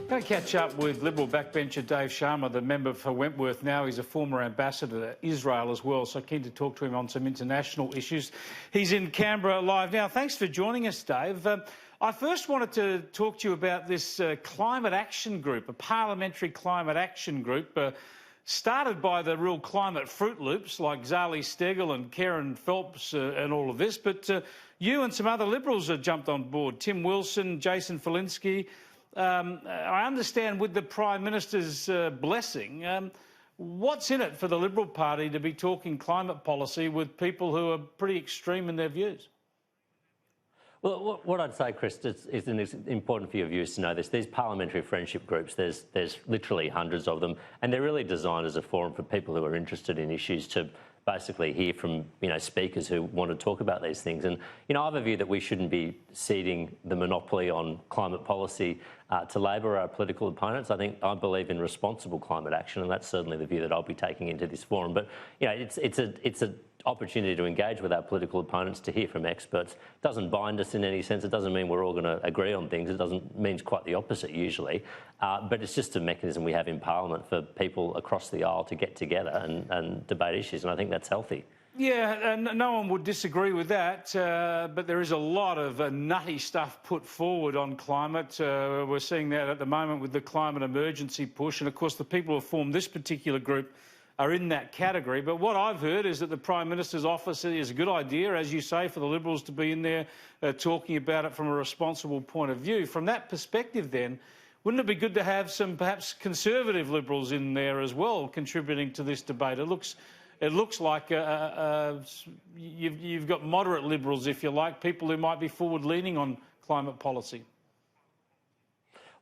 Going to catch up with Liberal backbencher Dave Sharma, the member for Wentworth now. He's a former ambassador to Israel as well, so keen to talk to him on some international issues. He's in Canberra live now. Thanks for joining us, Dave. I first wanted to talk to you about this climate action group, a parliamentary climate action group, started by the real climate Fruit Loops like Zali Steggall and Karen Phelps and all of this, but you and some other Liberals have jumped on board. Tim Wilson, Jason Falinski. I understand with the Prime Minister's blessing, what's in it for the Liberal Party to be talking climate policy with people who are pretty extreme in their views? Well, what I'd say, Chris, it's important for your viewers to know this. These parliamentary friendship groups, there's literally hundreds of them, and they're really designed as a forum for people who are interested in issues to basically hear from, speakers who want to talk about these things. And, I have a view that we shouldn't be ceding the monopoly on climate policy to Labor or our political opponents. I believe in responsible climate action, and that's certainly the view that I'll be taking into this forum. But, it's an opportunity to engage with our political opponents, to hear from experts. It doesn't bind us in any sense. It doesn't mean we're all going to agree on things. It means quite the opposite usually. But it's just a mechanism we have in Parliament for people across the aisle to get together and debate issues, and I think that's healthy. Yeah, no one would disagree with that, but there is a lot of nutty stuff put forward on climate. We're seeing that at the moment with the climate emergency push, and of course the people who have formed this particular group are in that category. But what I've heard is that the Prime Minister's office is a good idea, as you say, for the Liberals to be in there talking about it from a responsible point of view. From that perspective then, wouldn't it be good to have some perhaps Conservative Liberals in there as well contributing to this debate? It looks like you've got moderate Liberals, if you like, people who might be forward-leaning on climate policy.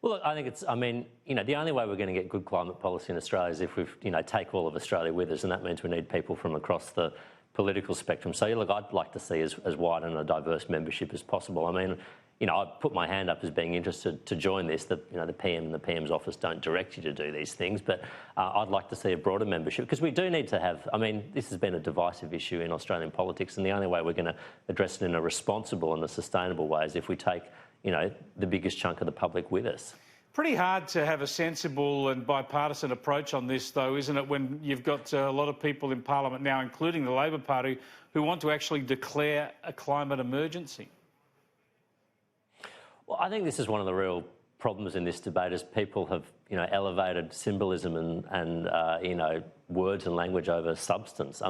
Well, look, I think the only way we're going to get good climate policy in Australia is if we take all of Australia with us, and that means we need people from across the political spectrum. So, look, I'd like to see as wide and a diverse membership as possible. I put my hand up as being interested to join this. The PM and the PM's office don't direct you to do these things, but I'd like to see a broader membership, because we do need to have, this has been a divisive issue in Australian politics, and the only way we're going to address it in a responsible and a sustainable way is if we take, the biggest chunk of the public with us. Pretty hard to have a sensible and bipartisan approach on this, though, isn't it, when you've got a lot of people in Parliament now, including the Labor Party, who want to actually declare a climate emergency? Well, I think this is one of the real problems in this debate, is people have, elevated symbolism and words and language over substance.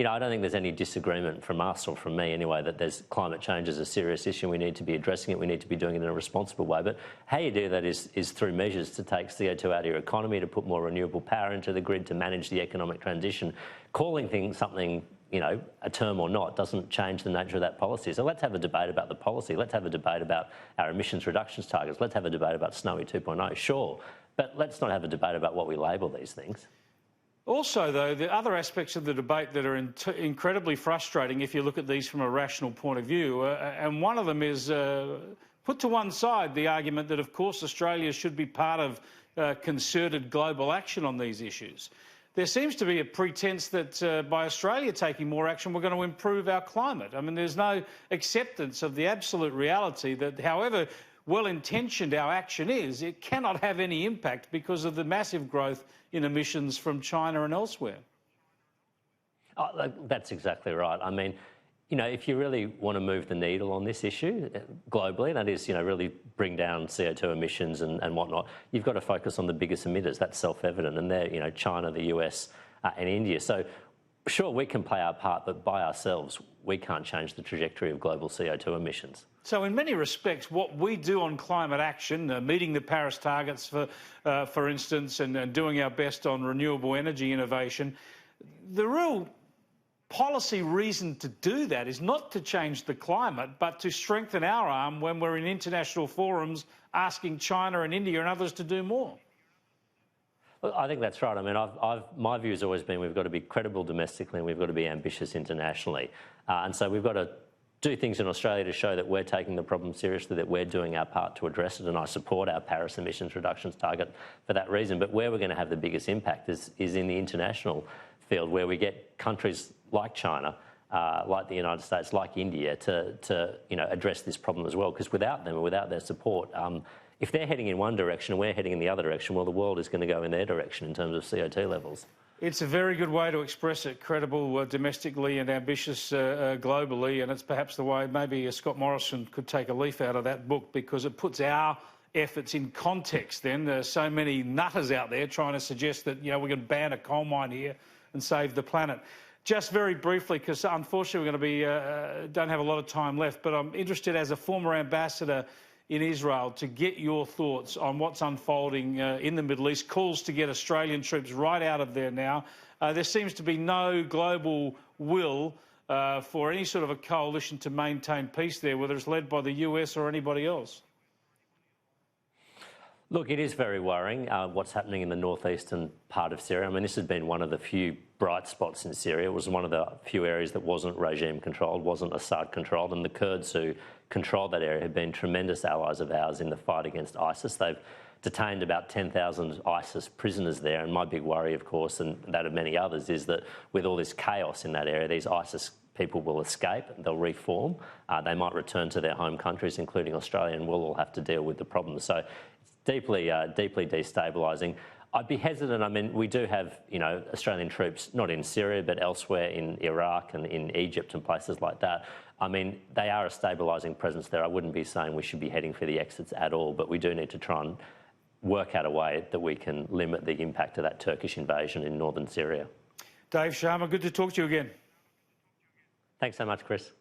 I don't think there's any disagreement from us, or from me anyway, that there's climate change is a serious issue. We need to be addressing it. We need to be doing it in a responsible way. But how you do that is through measures to take CO2 out of your economy, to put more renewable power into the grid, to manage the economic transition. Calling things something, a term or not, doesn't change the nature of that policy. So let's have a debate about the policy. Let's have a debate about our emissions reductions targets. Let's have a debate about Snowy 2.0, sure. But let's not have a debate about what we label these things. Also, though, the other aspects of the debate that are incredibly frustrating if you look at these from a rational point of view, and one of them is put to one side the argument that, of course, Australia should be part of concerted global action on these issues. There seems to be a pretence that by Australia taking more action, we're going to improve our climate. There's no acceptance of the absolute reality that however well-intentioned our action is, it cannot have any impact because of the massive growth in emissions from China and elsewhere. Oh, that's exactly right. If you really want to move the needle on this issue globally, that is, really bring down CO2 emissions and whatnot, you've got to focus on the biggest emitters. That's self-evident, and they're, China, the US and India. So, sure, we can play our part, but by ourselves, we can't change the trajectory of global CO2 emissions. So in many respects, what we do on climate action, meeting the Paris targets, for instance, and doing our best on renewable energy innovation, the real policy reason to do that is not to change the climate, but to strengthen our arm when we're in international forums asking China and India and others to do more. Well, I think that's right. My view has always been we've got to be credible domestically and we've got to be ambitious internationally. And so we've got to do things in Australia to show that we're taking the problem seriously, that we're doing our part to address it, and I support our Paris emissions reductions target for that reason. But where we're going to have the biggest impact is in the international field, where we get countries like China, like the United States, like India, to address this problem as well. Because without them, without their support, if they're heading in one direction and we're heading in the other direction, well, the world is going to go in their direction in terms of CO2 levels. It's a very good way to express it, credible domestically and ambitious globally, and it's perhaps the way maybe Scott Morrison could take a leaf out of that book, because it puts our efforts in context then. There's so many nutters out there trying to suggest that, you know, we're going to ban a coal mine here and save the planet. Just very briefly, because unfortunately we're going to be, don't have a lot of time left, but I'm interested as a former ambassador in Israel to get your thoughts on what's unfolding in the Middle East. Calls to get Australian troops right out of there now. There seems to be no global will for any sort of a coalition to maintain peace there, whether it's led by the US or anybody else. Look, it is very worrying what's happening in the northeastern part of Syria. I mean, this has been one of the few bright spots in Syria. It was one of the few areas that wasn't regime controlled, wasn't Assad controlled, and the Kurds who controlled that area have been tremendous allies of ours in the fight against ISIS. They've detained about 10,000 ISIS prisoners there, and my big worry, of course, and that of many others, is that with all this chaos in that area, these ISIS people will escape, they'll reform, they might return to their home countries, including Australia, and we'll all have to deal with the problem. So it's deeply, deeply destabilising. I'd be hesitant. I mean, we do have, you know, Australian troops, not in Syria, but elsewhere in Iraq and in Egypt and places like that. I mean, they are a stabilising presence there. I wouldn't be saying we should be heading for the exits at all, but we do need to try and work out a way that we can limit the impact of that Turkish invasion in northern Syria. Dave Sharma, good to talk to you again. Thanks so much, Chris.